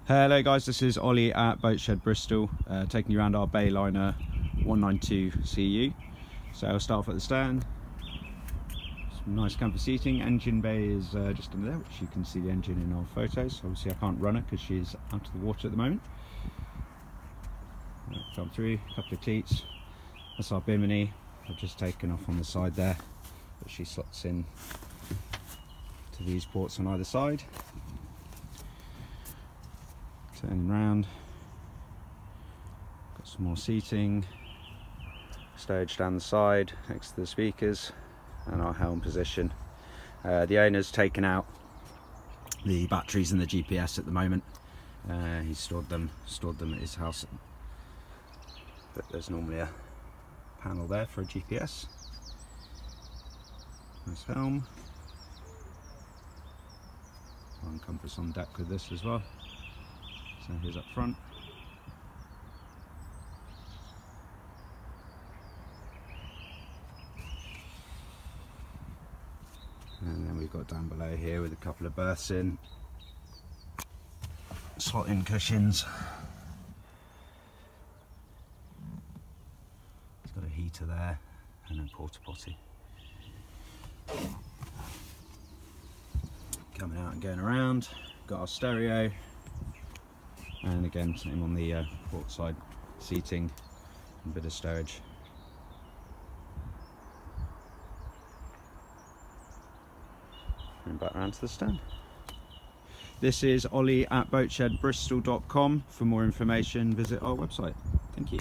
Hello guys, this is Ollie at Boatshed Bristol, taking you around our Bayliner 192 CU. So I'll start off at the stern. Some nice comfy seating. Engine bay is just under there, which you can see the engine in our photos. Obviously I can't run it because she's out of the water at the moment. Jump through, a couple of cleats. That's our bimini. I've just taken off on the side there, but she slots in to these ports on either side. Turning round, got some more seating, stowage down the side next to the speakers, and our helm position. The owner's taken out the batteries and the GPS at the moment. He's stored them at his house, but there's normally a panel there for a GPS. Nice helm. One compass on deck with this as well. So here's up front. And then we've got down below here with a couple of berths in. Slot in cushions. It's got a heater there and a porta potty. Coming out and going around. Got our stereo. And again, same on the port side seating, and a bit of stowage. And back around to the stand. This is Ollie at boatshedbristol.com. For more information, visit our website. Thank you.